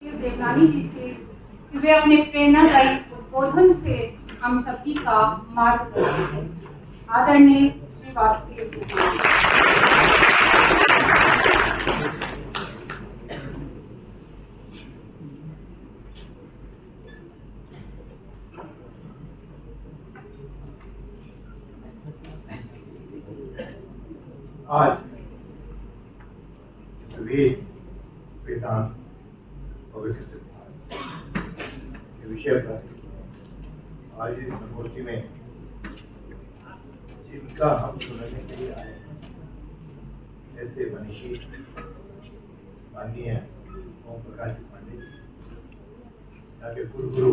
देवनानी जी से कि वे अपने प्रेरणादायी उद्बोधन से हम सभी का मार्ग दर्शन करें। आदरणीय श्री वासुदेव आज विवेक, वेदांत और विकसित भारत के विषय पर आज इस संगोष्ठी में जिनका हम सुनने के लिए आए हैं, ऐसे मनीषी माननीय ओम प्रकाश पांडे जी, यहाँ के गुरु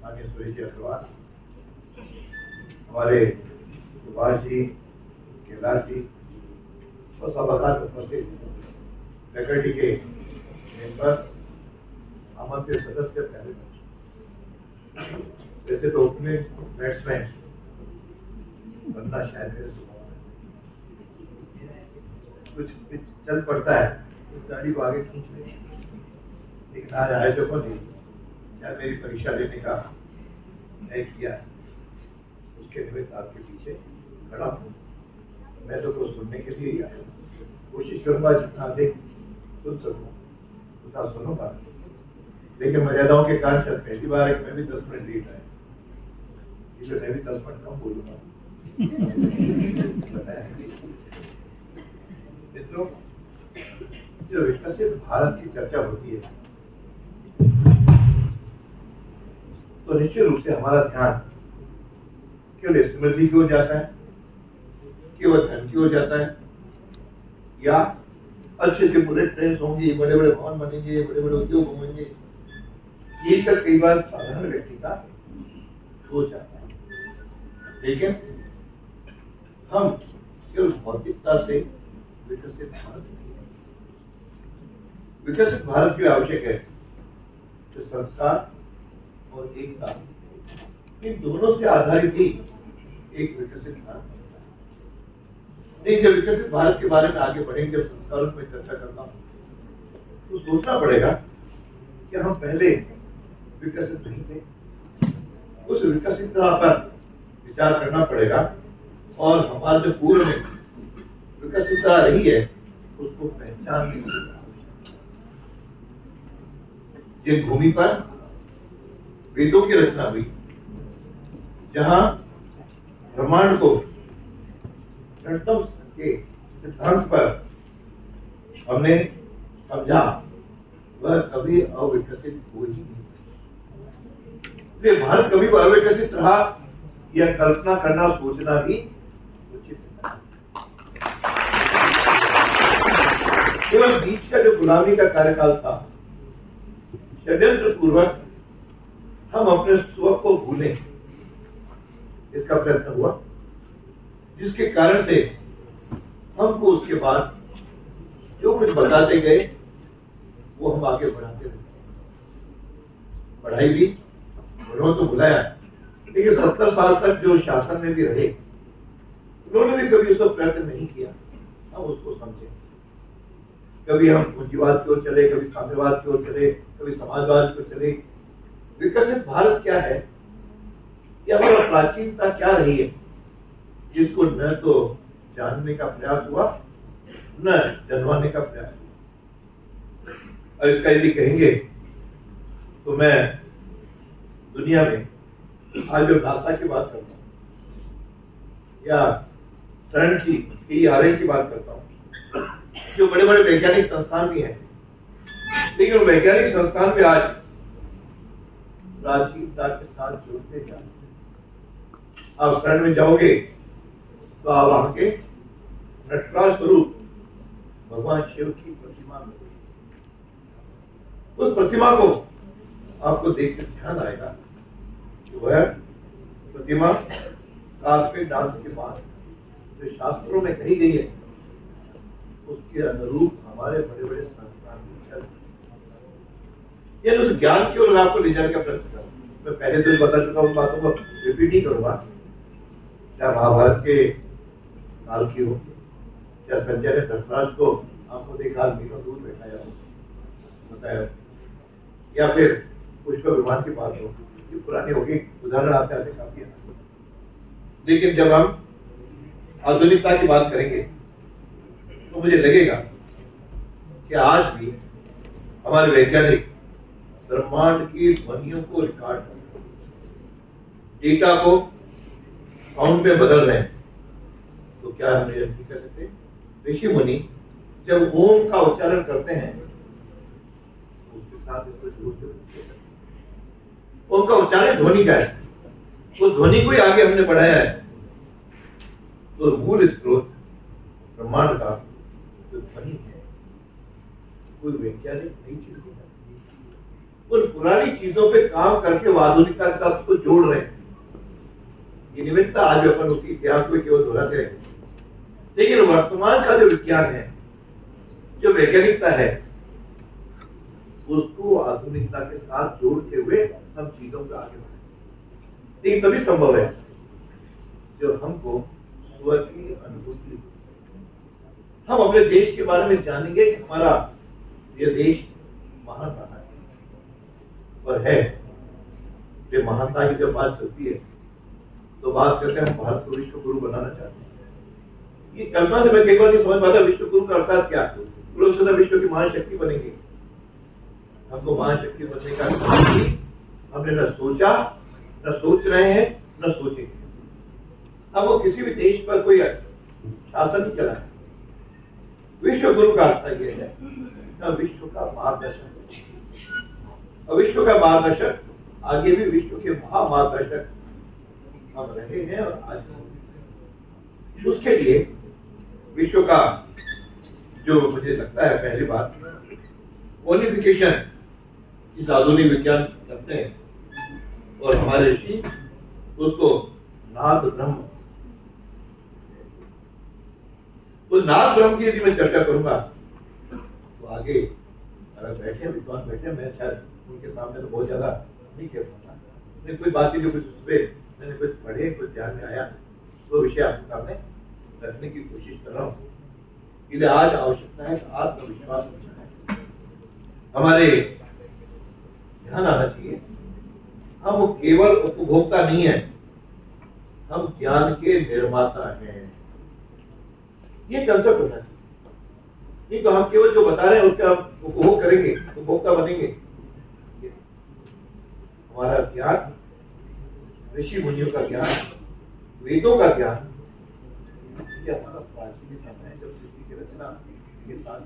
माननीय सुरेश जी अग्रवाल, हमारे सुभाष जी, कैलाश जी और सभागार उपस्थित फैकल्टी के मेंबर, आमंत्रित सदस्य, पहले वैसे तो ओपनिंग बैट्समैन बनना शायद मेरे स्वभाव में कुछ चल पड़ता है, उस गाड़ी को आगे खींच ले, लेकिन आज आयोजकों ने शायद मेरी परीक्षा लेने का तय किया है, उसके निमित्त आपके पीछे खड़ा हूँ। मैं तो कुछ सुनने के लिए ही आया हूँ, कोशिश करूंगा जितना अधिक सुन सकूं उतना सुनूंगा, लेकिन मर्यादाओं के कारण शायद पहली बार है कि मैं भी 10 मिनट लेट आया, इसलिए मैं भी 10 मिनट कम बोलूंगा। मित्रों, जो विकसित भारत की चर्चा होती है तो निश्चित रूप से हमारा ध्यान केवल समृद्धि की ओर जाता है, केवल धन की ओर जाता है, या अच्छे से बुलेट ट्रेन होंगी, बड़े बड़े भवन बनेंगे, बड़े बड़े उद्योग होंगे, ये तक कई बार साधारण व्यक्ति का सोच आता है। लेकिन हम केवल भौतिकता से विकसित भारत नहीं है। विकसित भारत के लिए आवश्यक है कि संस्कार और एकता, इन दोनों से आधारित ही एक विकसित भारत बनता है। नहीं, जब विकसित भारत के बारे में आगे बढ़ेंगे, जब संस्कारों में चर्चा करता हूं, तो सोचना पड़ेगा कि हम पहले विकसित नहीं थे, उस विकसितता पर विचार करना पड़ेगा, और हमारे जो पूर्व में विकसितता रही है उसको पहचानने की आवश्यकता है। जिस भूमि पर वेदों की रचना हुई, जहां ब्रह्मांड को गणतंत्र के सिद्धांत पर हमने समझा, वह कभी अविकसित हो ही नहीं। इसलिए भारत कभी भी अविकसित रहा, यह कल्पना करना, सोचना भी उचित नहीं। केवल बीच का जो गुलामी का कार्यकाल था, षड्यंत्र पूर्वक हम अपने स्व को भूलें, इसका प्रयत्न हुआ, जिसके कारण से हमको उसके बाद जो कुछ बताते गए वो हम आगे बढ़ाते रहे। पढ़ाई भी उन्होंने तो बुलाया, लेकिन 70 साल तक जो शासन में भी रहे, उन्होंने भी कभी उसका प्रयत्न नहीं किया हम उसको समझे। कभी हम पूंजीवाद की ओर चले, कभी साम्यवाद की ओर चले, कभी समाजवाद की ओर चले। विकसित भारत क्या है, या हमारा प्राचीनता क्या रही है, जिसको न तो जानने का प्रयास हुआ, न जनवाने का प्रयास हुआ। और इसका यदि कहेंगे तो मैं दुनिया में आज जो नासा की बात करता हूँ, या CERN की RI की बात करता हूँ, जो बड़े बड़े वैज्ञानिक संस्थान भी हैं, लेकिन वैज्ञानिक संस्थान भी आज प्राचीनता के साथ जुड़ते जा रहे हैं। आप CERN में जाओगे तो आप वहां के नटराज स्वरूप भगवान शिव की प्रतिमा मिलेगी। उस प्रतिमा को आपको देखकर ध्यान आएगा कि वह प्रतिमा कास्मिक डांस के बाद जो शास्त्रों में कही गई है, उसके अनुरूप हमारे बड़े बड़े संस्थान चल, ये उस ज्ञान की ओर आपको ले जाने का प्रयत्न करूँ। मैं पहले तो बता चुका हूं, बातों को रिपीट ही करूंगा। चाहे महाभारत के काल की हो, या संजय ने धर्मराज को आंखों देखा मीलों दूर बैठाया हो, बताया, या फिर पुष्प विमान की बात हो, ये पुरानी होगी, उदाहरण आते आते काफी है। लेकिन जब हम आधुनिकता की बात करेंगे तो मुझे लगेगा कि आज भी हमारे वैज्ञानिक ब्रह्मांड की ध्वनियों को रिकॉर्ड कर रहे हैं, डेटा को साउंड में बदल रहे हैं। तो क्या हम ये नहीं कर सकते? ऋषि मुनि जब ओम का उच्चारण करते हैं उसके साथ इसको जोड़ के रखते हैं। ओम का उच्चारण ध्वनि का है, तो ध्वनि को ही आगे हमने बढ़ाया है। तो मूल स्रोत ब्रह्मांड का जो ध्वनि है, कोई वैज्ञानिक नई चीज नहीं है, उन पुरानी चीजों पे काम करके वो आधुनिकता के साथ उसको जोड़ रहे हैं। ये निमित्त आज अपन उसके इतिहास को केवल दोहराते हैं, लेकिन वर्तमान का जो विज्ञान है, जो वैज्ञानिकता है, उसको आधुनिकता के साथ जोड़ते हुए हम चीजों को आगे बढ़ाएं। लेकिन तभी संभव है जो हमको स्व की अनुभूति, हम अपने देश के बारे में जानेंगे कि हमारा यह देश महान रहा है और है। ये महानता की जब बात चलती है तो बात करते हैं हम भारत को विश्व गुरु बनाना चाहते हैं। ये कल्पना से मैं कई बार नहीं समझ पाता विश्व गुरु का अर्थात क्या। लोग सोचते विश्व की महाशक्ति बनेंगे। हमको महाशक्ति बनने का हमने न सोचा, न सोच रहे हैं, न सोचेंगे। अब वो किसी भी देश पर कोई शासन नहीं चला है। विश्व गुरु का अर्थ यह है न विश्व का मार्गदर्शक, और विश्व का मार्गदर्शक आगे भी विश्व के महामार्गदर्शक हम रहे हैं और आज उसके लिए विश्व का जो मुझे लगता है पहली बात क्वालिफिकेशन इस आधुनिक विज्ञान करते हैं और हमारे ऋषि उसको नाद ब्रह्म, उस नाद ब्रह्म की यदि मैं चर्चा करूंगा तो आगे अगर बैठे विद्वान बैठे, मैं शायद उनके सामने तो बहुत ज्यादा नहीं कह पाता। लेकिन कोई बातें जो कुछ उसपे मैंने कुछ पढ़े, कुछ ध्यान में आया, वो विषय आपके सामने रखने की कोशिश कर रहा हूँ। इसलिए आज आवश्यकता है आत्मविश्वास है हमारे ध्यान आना चाहिए। हम वो केवल उपभोक्ता नहीं है, हम ज्ञान के निर्माता हैं। ये कंसेप्ट होना चाहिए। नहीं तो हम केवल जो बता रहे हैं उसका हम उपभोग करेंगे, उपभोक्ता बनेंगे। हमारा ज्ञान, ऋषि मुनियों का ज्ञान, वेदों का ज्ञान, ये हमारा प्राचीन समय है जब सृष्टि की रचना के साथ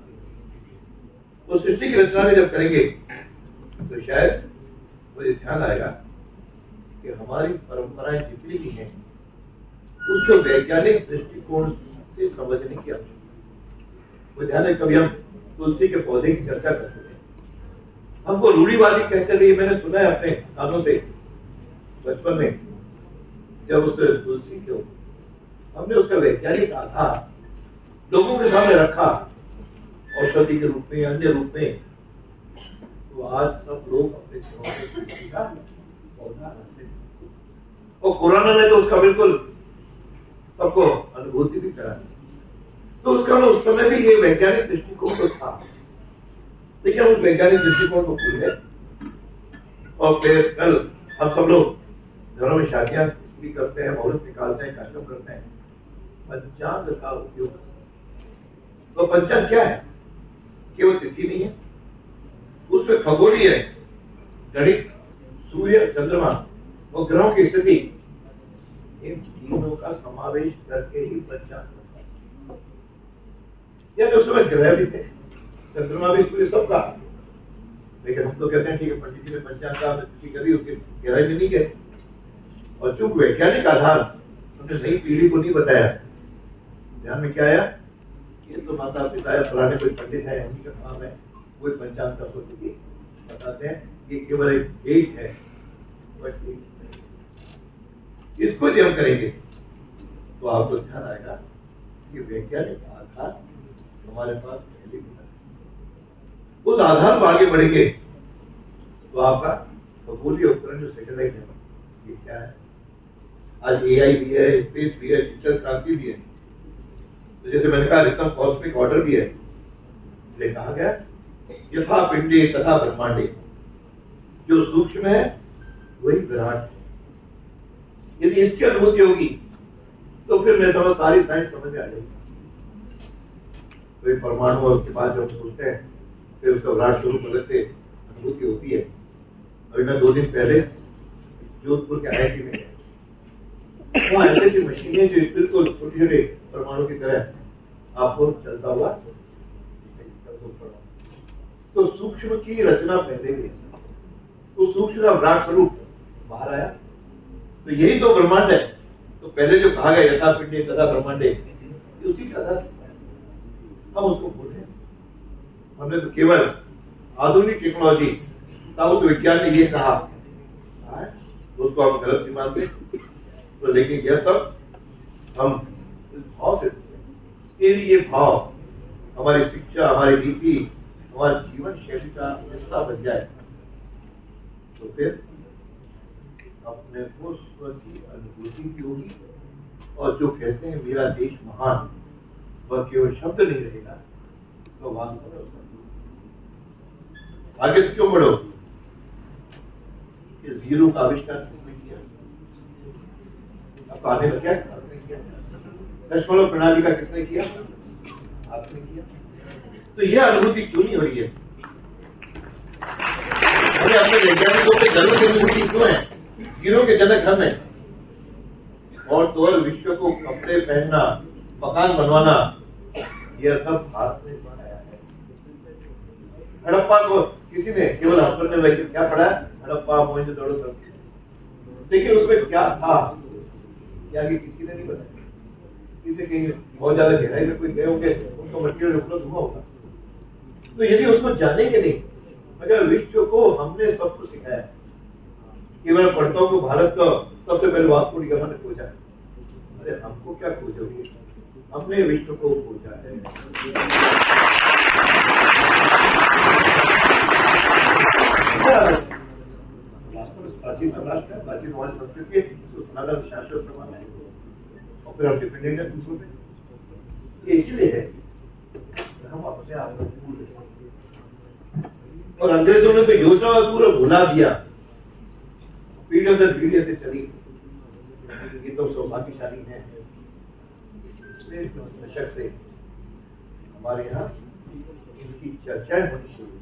तो सृष्टि की रचना में जब करेंगे तो शायद मुझे ध्यान आएगा कि हमारी परंपराएं जितनी भी हैं उसको वैज्ञानिक दृष्टिकोण से समझने की आवश्यकता है। मुझे ध्यान है कभी हम तुलसी के पौधे की चर्चा करते थे, हमको रूढ़िवादी कहते थे। मैंने सुना है अपने कानों से बचपन में, जब उस तुलसी को हमने उसका वैज्ञानिक आधार लोगों के सामने रखा औषधि के रूप में, अन्य रूप में, तो आज सब लोग अपने तुलसी का पौधा रखते हैं। और कोरोना ने तो उसका बिल्कुल सबको अनुभूति भी करा। तो उसका उस समय भी ये वैज्ञानिक दृष्टिकोण तो था, लेकिन उस वैज्ञानिक दृष्टिकोण को भूल गए। और फिर कल हम सब लोग घरों में शादियां भी करते हैं, मुहूर्त निकालते हैं, कार्यक्रम करते हैं, पंचांग का उपयोग। तो पंचांग क्या है? केवल तिथि नहीं है, उसमें खगोलीय गणित, सूर्य, चंद्रमा और ग्रहों की स्थिति, इन तीनों का समावेश करके ही पंचांग होता है। या तो उस समय ग्रह भी थे, चंद्रमा भी, सूर्य, सब का, लेकिन हम तो कहते हैं ठीक है पंडित जी ने पंचांग का करी, उसके गहराई में नहीं गए। और चूंकि वैज्ञानिक आधार उन्होंने नई पीढ़ी को नहीं बताया, ध्यान में क्या आया, ये तो माता पिता या पुराने कोई पंडित है, उन्हीं का काम है, कोई पंचांग का पद्धति बताते हैं। ये केवल एक डेट है, इसको यदि हम करेंगे तो आपको ध्यान आएगा कि वैज्ञानिक आधार हमारे पास पहले भी है। उस आधार पर आगे बढ़ेंगे तो आपका खगोलीय उपकरण जो सैटेलाइट है, ये क्या है? आज एआई भी है, स्पेस भी है, डिजिटल क्रांति भी है। तो जैसे मैंने कहा रिथम कॉस्मिक ऑर्डर भी है। इसलिए कहा गया यथा पिंडे तथा ब्रह्मांडे, जो सूक्ष्म है वही विराट है। यदि इसकी अनुभूति होगी तो फिर मैं समझ सारी साइंस समझ में आ जाएगी। तो एक परमाणु और उसके बाद जब सोचते हैं फिर उसका विराट स्वरूप अलग से अनुभूति होती है। अभी मैं 2 दिन पहले जोधपुर के IIT में गया, वहाँ ऐसी मशीनें जो बिल्कुल छोटे छोटे परमाणु की तरह आपको चलता हुआ, तो सूक्ष्म की रचना पहले हुई, तो सूक्ष्म का विराट स्वरूप बाहर आया। तो यही तो ब्रह्मांड है। तो पहले जो कहा गया यथा पिंडे तथा ब्रह्मांडे, उसी का था। हम उसको भूल रहे हैं। हमने तो केवल आधुनिक टेक्नोलॉजी, ताओ तो विज्ञान ने ये कहा है, तो उसको हम गलत नहीं मानते। तो लेकिन यह सब हम इस भाव से, ये भाव हमारी शिक्षा, हमारी नीति, हमारे जीवन शैली का हिस्सा बन जाए तो फिर अपने को स्व की अनुभूति की होगी। और जो कहते हैं मेरा देश महान, वह केवल शब्द नहीं रहेगा, तो वास्तव में आगे तो क्यों बढ़ो? कि जीरो का आविष्कार किसने किया? अब तो आने लग गया, आपने किया। दशमलव प्रणाली का किसने किया? आपने किया। तो यह अनुभूति क्यों नहीं हो रही है? हमें अपने वैज्ञानिकों के जन्म की अनुभूति क्यों है? जीरो के जनक हम हैं। और तो और विश्व को कपड़े पहनना, मकान बनवाना, यह सब भारत ने बनाया है। हड़प्पा को किसी ने केवल हस्बैंड ने क्या पढ़ा? हड़प्पा, मोहनजोदड़ो सब, लेकिन उसमें क्या था क्या कि किसी ने नहीं बताया। किसी कहीं बहुत ज्यादा गहराई में कोई गए होंगे, उनको मटेरियल उपलब्ध हुआ होगा। तो यदि उसको जानेंगे नहीं, मगर विश्व को हमने सब कुछ सिखाया। केवल पढ़ता हूं को भारत का सबसे पहले वास्को डी गामा ने खोजा। अरे हमको क्या खोजोगे? हमने विश्व को खोजा है। प्राचीन राष्ट्र है, प्राचीन हमारी संस्कृति के सनातन शाश्वत प्रमाण है, और फिर हम डिपेंडेंट है दूसरों पे। ये इसलिए है हम अपने आप को भूल गए। और अंग्रेजों ने तो योजना पूरा भुला दिया। पीढ़ियों दर पीढ़ी से चली। ये तो सौभाग्यशाली है, दशक से हमारे यहाँ इनकी चर्चाएं होनी शुरू हुई।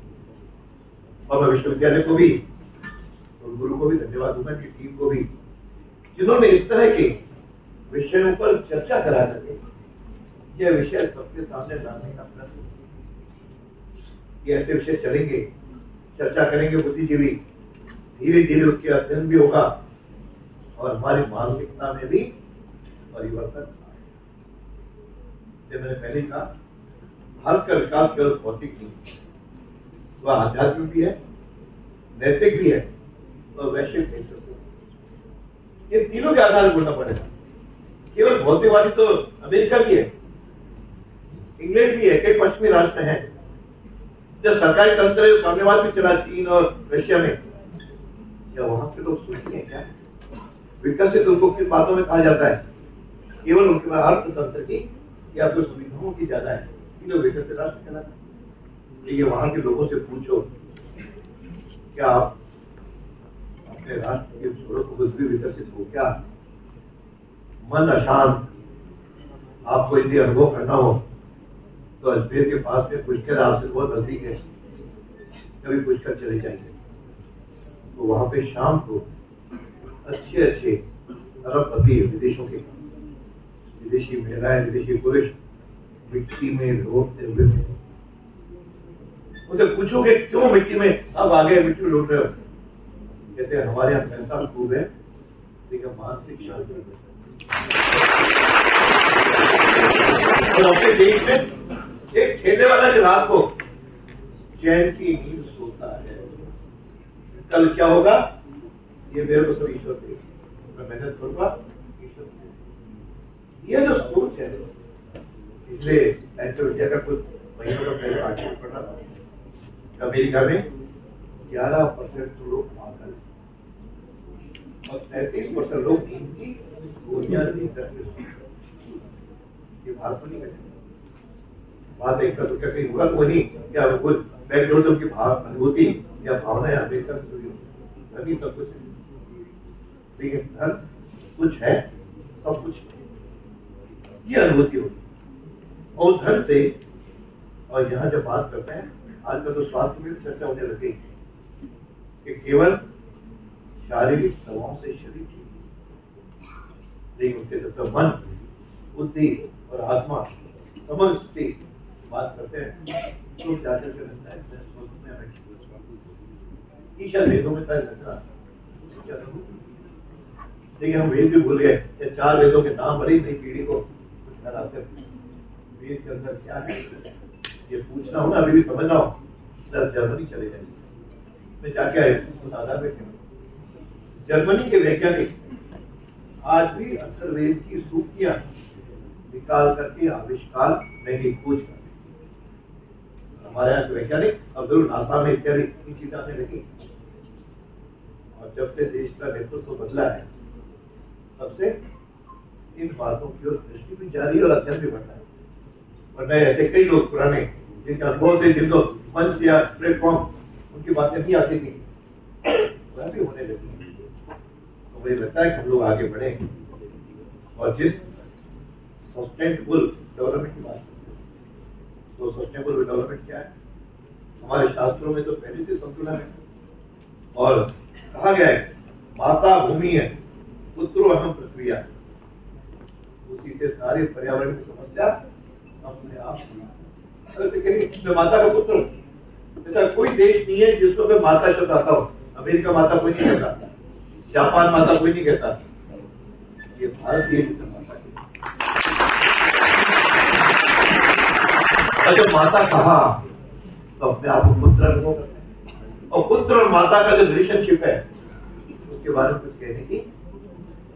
और मैं विश्वविद्यालय को भी और गुरु को भी धन्यवाद दूंगा कि टीम को भी, जिन्होंने इस तरह के विषयों पर चर्चा करा सके। यह विषय सबके सामने लाने का प्रयत्न, ये ऐसे विषय चलेंगे, चर्चा करेंगे बुद्धिजीवी, धीरे धीरे उसके अध्ययन भी होगा और हमारी मानसिकता में भी परिवर्तन आएगा। मैंने पहले ही कहा, भारत का विकास केवल भौतिक नहीं, वह आध्यात्मिक भी है, नैतिक भी है और वैश्विक भी है। ये तीनों के आधार पर बोलना पड़ेगा। केवल भौतिकवादी तो अमेरिका भी है, इंग्लैंड भी है, कई पश्चिमी राष्ट्र हैं। जब सरकारी तंत्र साम्यवाद भी चला चीन और रशिया में, क्या वहां के लोग सोचते हैं क्या? विकसित उनको किन बातों में कहा जाता है? केवल उनके पास अर्थतंत्र की या फिर सुविधाओं की ज्यादा है, लोग विकसित राष्ट्र कहलाते हैं। ये वहां के लोगों से पूछो, क्या आप अपने राष्ट्र के छोरों को कुछ भी विकसित हो क्या? मन अशांत, आपको यदि अनुभव करना हो तो अजमेर के पास में पुष्कर आपसे बहुत नजदीक है, कभी पुष्कर चले जाएंगे तो वहां पे शाम को अच्छे अच्छे अरबपति विदेशों के, विदेशी महिलाएं, विदेशी पुरुष मिट्टी में लौटते हुए, उनसे पूछोगे क्यों मिट्टी में अब आ गए, मिट्टी में लौट रहे हो? कहते हैं हमारे यहाँ पैसा खूब है लेकिन मानसिक शांति नहीं। और अपने देश में एक ठेले वाला जो रात को चैन की नींद सोता है, कल क्या होगा ये मेरे को सब ईश्वर दे, मैं मेहनत करूंगा, ईश्वर दे। ये जो सोच है, इसलिए विद्या का कुछ महीनों का पहले आर्टिकल पढ़ा था, अमेरिका में 11% लोग पागल और 33% लोग इनकी गोलियां नहीं करते। ये भारत में नहीं करते। बाद में तो क्या कहीं हुआ तो नहीं, क्या कुछ बैकडोर से उनकी अनुभूति या भावना या अमेरिका से जुड़ी होती, तभी सब कुछ है। लेकिन धन कुछ है, सब कुछ ये अनुभूति होगी। और धन से, और यहाँ जब बात करते हैं आजकल तो स्वास्थ्य में भी चर्चा होने लगी कि केवल शारीरिक दवाओं से शरीर ठीक, लेकिन उसके जब तक मन, बुद्धि और आत्मा समझ स्थिति बात करते हैं तो क्या करके लगता है ईशा वेदों में तय लगता। लेकिन हम वेद भी भूल गए, 4 वेदों के नाम भले नई पीढ़ी को कुछ कराते, वेद के अंदर क्या है ये पूछना हो ना, अभी भी समझना हो, सर जर्मनी चले जाइए, मैं जाके आए उस आधार पे। जर्मनी के वैज्ञानिक आज भी अक्सर वेद की सूक्तियां निकाल करके आविष्कार नई खोज करते। हमारे यहाँ वैज्ञानिक अब्दुल नासा में इत्यादि इन चीजें आने लगी। और जब से देश का नेतृत्व बदला है तब से इन बातों की ओर दृष्टि भी जारी और अध्ययन भी बढ़ा है। वरना ऐसे कई लोग पुराने जिनके अनुभव थे, जिनको मंच या प्लेटफॉर्म उनकी बातें नहीं आती थी, वह भी होने लगी। तो मुझे लगता है कि हम लोग आगे बढ़े और जिस सस्टेनेबल डेवलपमेंट की बात करते हैं, तो सस्टेनेबल डेवलपमेंट क्या है? हमारे शास्त्रों में तो पहले से संतुलन है और कहा गया है माता भूमि है, पुत्रो अहम पृथ्वी है। उसी से सारे पर्यावरण की समस्या अपने आप मैं माता का पुत्र हूं। ऐसा कोई देश नहीं है जिसको माता शब्द आता हो। अमेरिका माता कोई नहीं कहता, जापान माता कोई नहीं कहता, ये भारत देश माता है। जब माता कहा तो अपने आप को पुत्र अनुभव करते हैं, और पुत्र और माता का जो रिलेशनशिप है उसके बारे में कुछ कहने की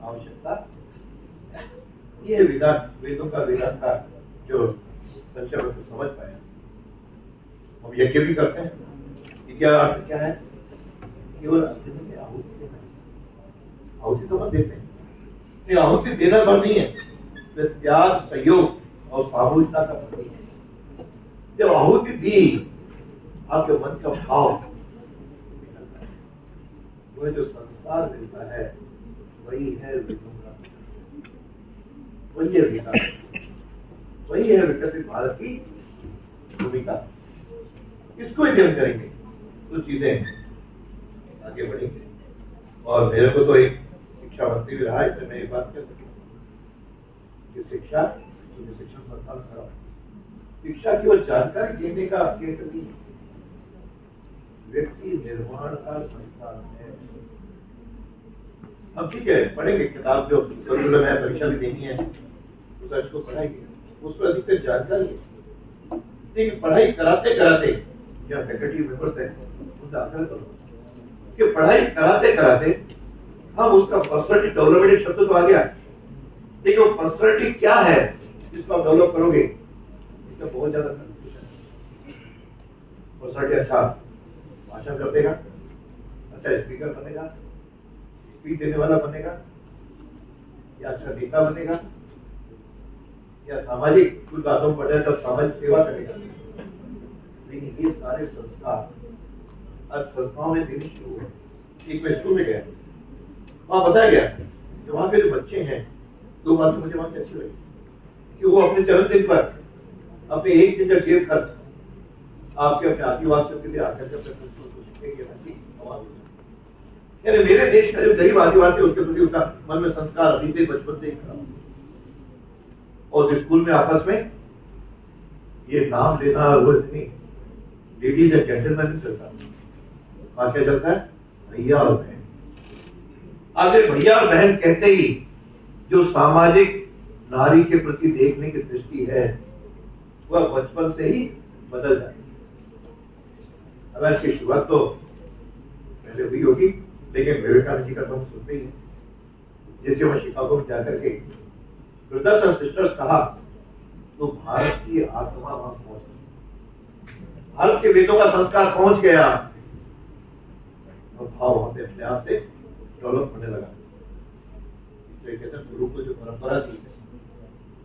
आवश्यकता है। ये वेदों का वेदांत का जो संशय को समझ पाया। हम यज्ञ भी करते हैं, ये क्या अर्थ क्या है? केवल आहुति देना, आहुति तो मत देते हैं, आहुति देना भर नहीं है, तो त्याग, सहयोग और सामूहिकता का प्रतीक है। जब आहुति दी आपके मन का भाव निकलता है, वह जो संस्कार मिलता है वही है वेदों का, वही है विकास, वही है विकसित भारत की भूमिका। इसको अध्ययन करेंगे तो चीजें आगे बढ़ेंगे। और मेरे को तो एक शिक्षा मंत्री भी रहा है, तो मैं एक बात कह सकता हूँ कि शिक्षा शिक्षण संस्थान खड़ा, शिक्षा केवल जानकारी देने का केंद्र नहीं, व्यक्ति निर्माण का संस्थान है। हम ठीक है पढ़ेंगे किताब, जो करिकुलम है, परीक्षा भी देनी है, उस अर्थ को पढ़ाएंगे, उस पर अधिकतर जानकारी है। लेकिन पढ़ाई कराते कराते या फैकल्टी मेंबर्स है उनसे आग्रह करो कि पढ़ाई कराते कराते हम उसका पर्सनालिटी डेवलपमेंट शब्द तो आ गया, लेकिन वो पर्सनालिटी क्या है जिसको आप डेवलप करोगे, इसका बहुत ज्यादा कंफ्यूजन है। पर्सनालिटी अच्छा भाषण कर देगा, अच्छा स्पीकर बनेगा, स्पीच देने वाला बनेगा, या अच्छा नेता बनेगा, या सामाजिक कुछ बातों पर पढ़े तब सामाजिक सेवा करेगा। लेकिन ये सारे संस्कार आज संस्थाओं में देने शुरू हुए। एक मैं स्कूल में गया, वहां बताया गया कि वहां के जो बच्चे हैं, 2 बातें मुझे वहां की अच्छी लगी कि वो अपने जन्मदिन पर अपने एक दिन का जेब खर्च आपके अपने आदिवासियों के लिए आकर के अपने को सीखेंगे। यानी मेरे देश का जो गरीब आदिवासी उसके प्रति उसका मन में संस्कार अभी से बचपन से ही खड़ा। और स्कूल में आपस में ये नाम लेना वो इतनी लेडीज एंड जेंटलमैन नहीं चलता, वहां क्या चलता है? भैया और बहन। आगे भैया और बहन कहते ही जो सामाजिक नारी के प्रति देखने की दृष्टि है वह बचपन से ही बदल जाती है। अब इसकी शुरुआत तो पहले हुई होगी, लेकिन विवेकानंद जी का तो हम सुनते ही हैं, जिससे वह शिकागो में जाकर के ब्रदर्स एंड सिस्टर्स कहा तो भारत की आत्मा वहां पहुंच गई, भारत के वेदों का संस्कार पहुंच गया और भाव वहां पे अपने आप से डेवलप होने लगा। इसलिए कहते हैं गुरु को जो परंपरा थी,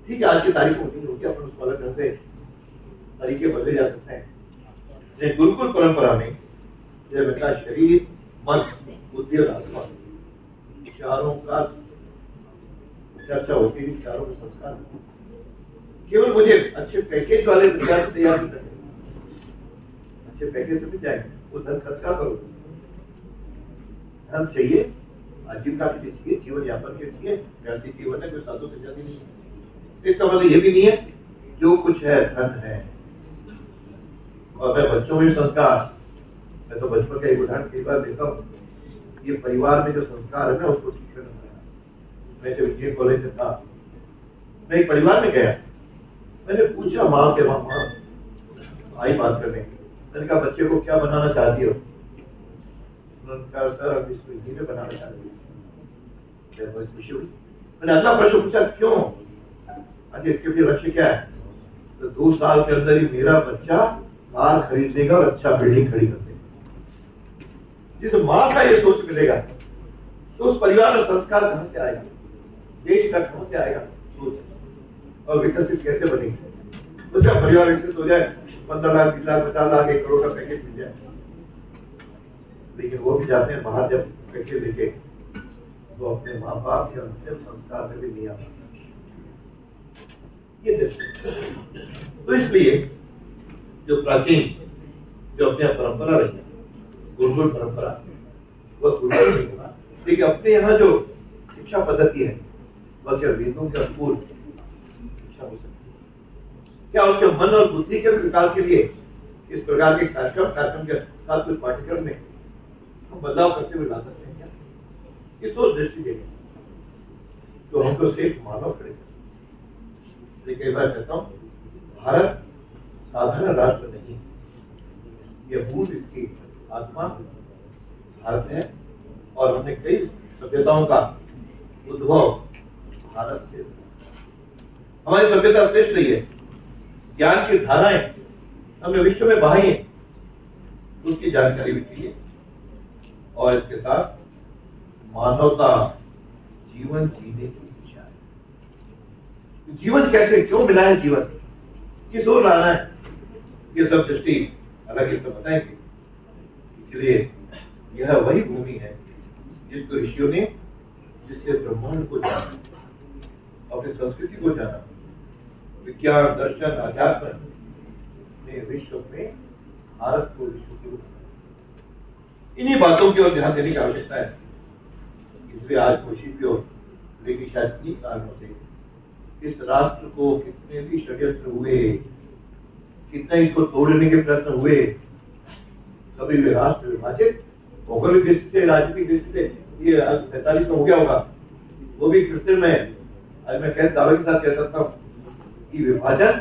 ठीक है आज की तारीख में नहीं होगी, अपन उसको अलग ढंग से तरीके बदले जा सकते हैं। लेकिन गुरुकुल परंपरा में जब मेरा शरीर, मन, बुद्धि और आत्मा चारों का चर्चा होती थी, चारों के संस्कार। केवल मुझे अच्छे पैकेज वाले विद्यार्थी तैयार नहीं करते, अच्छे पैकेज से मिल जाएंगे, वो धन खर्च क्या करो, धन चाहिए, आजीविका के लिए चाहिए, जीवन यापन के लिए, व्यक्ति जीवन है, कोई साधु से जाती नहीं है। इसका मतलब ये भी नहीं है जो कुछ है धन है। और मैं बच्चों में संस्कार, मैं तो बचपन का एक उदाहरण कई बार देता हूँ, ये परिवार में जो संस्कार है ना उसको ठीक करना पड़ा। मैं जब इंजीनियरिंग कॉलेज में था, मैं एक परिवार में गया, मैंने पूछा माँ से, माँ आई बात करने, मैंने कहा बच्चे को क्या बनाना चाहती हो? उन्होंने कहा सर अब इसको इंजीनियर बनाना चाहती हूँ। बहुत खुशी हुई। मैंने अगला प्रश्न पूछा क्यों? अच्छा इसके लिए लक्ष्य क्या है? तो 2 साल के अंदर ही मेरा बच्चा कार खरीद लेगा और अच्छा बिल्डिंग खड़ी कर देगा। जिस माँ का ये सोच मिलेगा तो उस परिवार में संस्कार कहां से आएगा, देश का कहां से आएगा सोच, और विकसित कैसे बनेगी? उसका परिवार विकसित हो जाए, 15 लाख, 20 लाख, 50 लाख, 1 करोड़ का पैकेज मिल जाए, लेकिन वो भी जाते हैं बाहर जब पैकेज लेके, तो अपने माँ बाप के अंतिम संस्कार में भी नहीं आ पाता। ये दृष्टि। तो इसलिए जो प्राचीन, जो अपने परंपरा रही है, गुरुकुल परंपरा, वह गुरुकुल नहीं होगा, लेकिन अपने यहाँ जो शिक्षा पद्धति है वह क्या वेदों के अनुकूल शिक्षा हो सकती है? क्या उसके मन और बुद्धि के विकास के लिए इस प्रकार के कार्यक्रम के साथ कुछ पाठ्यक्रम में हम बदलाव करते हुए ला सकते हैं क्या? ये सोच दृष्टि देंगे तो हमको सिर्फ मानव करेगा। कई बार कहता हूँ भारत साधारण राष्ट्र नहीं, यह मूल इसकी आत्मा भारत है, और हमने कई सभ्यताओं का उद्भव भारत से। हमारी सभ्यता श्रेष्ठ रही है, ज्ञान की धाराएं हमने विश्व में बहाई है, उसकी जानकारी भी चाहिए, और इसके साथ मानवता जीवन जीने की इच्छा है। जीवन कैसे, क्यों मिला है जीवन, किस ओर लाना है, ये सब दृष्टि अलग ही तो बताएंगे। इसलिए यह वही भूमि है जिसको ऋषियों ने, जिससे ब्रह्मांड को जाना, अपनी संस्कृति को जाना, विज्ञान, दर्शन, अध्यात्म ने विश्व में भारत को विश्व गुरु बनाया। इन्हीं बातों की ओर ध्यान देने की आवश्यकता है। इसलिए आज कोशिश की ओर, लेकिन शायद इन्हीं कारणों से इस राष्ट्र को कितने भी षड्यंत्र हुए, कितने इसको तोड़ने के प्रयत्न हुए, कभी भी राष्ट्र विभाजित भौगोलिक दृष्टि से, राजनीतिक दृष्टि से ये 47 में हो गया होगा, वो भी कृत्रिम है। आज मैं कैसे दावे के साथ कह सकता हूँ कि विभाजन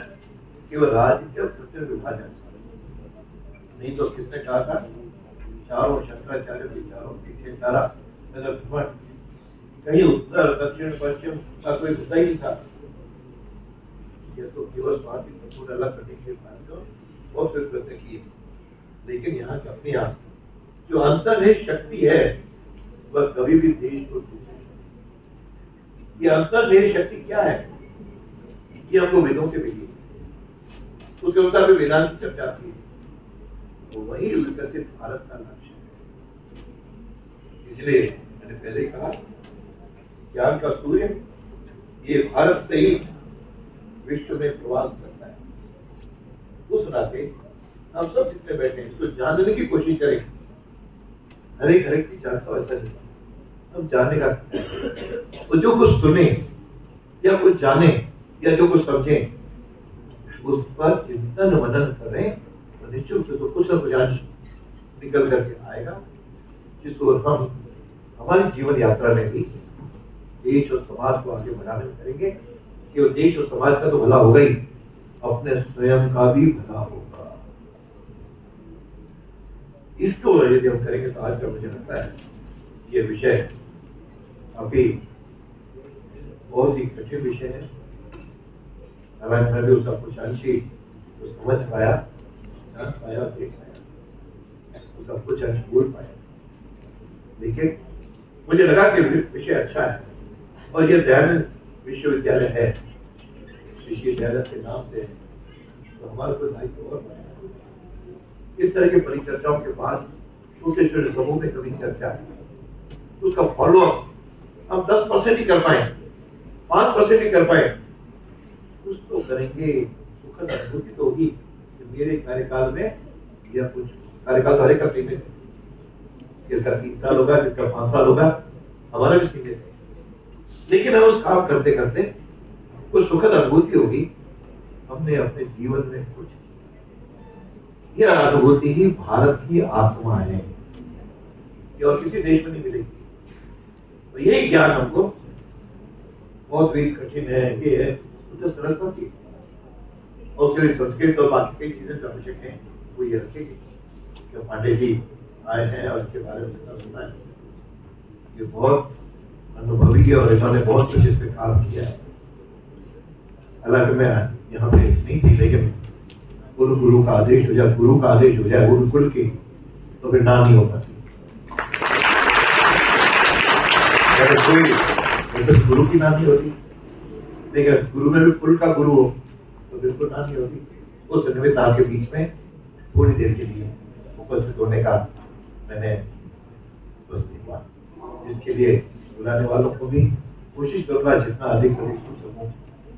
केवल राजनीति और कृत्रिम विभाजन, नहीं तो किसने कहा था चारों शंकराचार्य के चारों पीछे सारा नगर, कहीं उत्तर, दक्षिण, पश्चिम का कोई मुद्दा ही नहीं था। ये तो केवल स्वार्थी तत्व अलग करने के बाद बहुत से प्रयत्न किए, लेकिन यहाँ के अपने यहाँ जो अंतर्निहित शक्ति है वह कभी भी देश को टूटे। ये अंतर्निहित शक्ति क्या है, ये हमको वेदों से मिली, उसके अनुसार भी वेदांत की चर्चा की, तो वही विकसित भारत का लक्ष्य है। इसलिए मैंने पहले ही कहा, ज्ञान का सूर्य ये भारत से ही विश्व में प्रवास करता है। उस नाते हम सब जितने बैठे हैं इसको जानने की कोशिश करें। हर एक की जानता हो ऐसा नहीं, हम जानने का, तो जो कुछ सुने या कुछ जाने या जो कुछ समझे उस पर चिंतन मनन करें, तो निश्चित रूप से तो कुछ न कुछ अंश निकल करके आएगा, जिसको हम हमारी जीवन यात्रा में भी देश और समाज को आगे बढ़ाने में करेंगे। केवल देश और समाज का तो भला होगा ही, अपने स्वयं का भी भला होगा। इसको यदि हम करेंगे तो आज का मुझे लगता है ये विषय अभी बहुत ही कठिन विषय है। हालांकि मैं भी उसका कुछ अंश ही तो समझ पाया, जान पाया, देख पाया, उसका कुछ अंश बोल पाया, लेकिन मुझे लगा कि विषय अच्छा है। और ये दयानंद विश्वविद्यालय है, ऋषि दयानंद के नाम से तो हमारा कोई दायित्व और बनेगा। इस तरह की परिचर्चाओं के बाद छोटे छोटे समूह में कभी चर्चा है, उसका फॉलोअप हम 10% ही कर पाए, 5% ही कर पाए, कुछ तो करेंगे। सुखद अनुभूति तो होगी कि मेरे कार्यकाल में या कुछ कार्यकाल तो हर एक का सीमित है, किसका 3 साल होगा, किसका 5 साल होगा, हमारा भी सीमित है, लेकिन हम उस काम करते करते कुछ सुखद अनुभूति होगी, हमने अपने जीवन में कुछ, यह अनुभूति ही भारत की आत्मा है, ये और किसी देश में नहीं मिलेगी। तो यही ज्ञान हमको बहुत भी कठिन है, ये है तो सरलता की, और उसके लिए संस्कृत और बाकी कई चीजें जो आवश्यक है वो ये रखेगी। जो पांडे जी आए हैं और इसके बारे में सुना है, ये बहुत अनुभवी है और इन्होंने बहुत कुछ इस पे काम किया है। हालांकि मैं यहाँ पे नहीं थी, लेकिन गुरु का आदेश हो जाए, गुरु का आदेश हो जाए गुरुकुल की, तो फिर ना नहीं हो पाती। कोई तो गुरु की ना नहीं होती, लेकिन गुरु में भी कुल का गुरु हो तो बिल्कुल ना नहीं होती। उस निमित्त आपके बीच में थोड़ी देर के लिए उपस्थित होने का मैंने उपस्थित हुआ, जिसके लिए बुलाने वालों को भी कोशिश करूंगा जितना अधिक से अधिक सुन सकूं,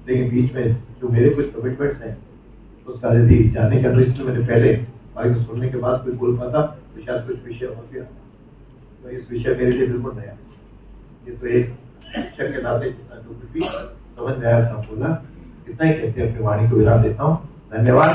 लेकिन बीच में जो मेरे कुछ कमिटमेंट्स हैं उसका यदि जानने का, तो इसलिए मैंने पहले बाकी सुनने के बाद कोई बोल पाता तो शायद कुछ विषय हो गया। तो इस विषय मेरे लिए बिल्कुल नया, ये तो एक शिक्षक के नाते जितना जो कुछ भी समझ में आया था बोला, इतना ही कहते अपनी वाणी को विराम देता हूँ। धन्यवाद।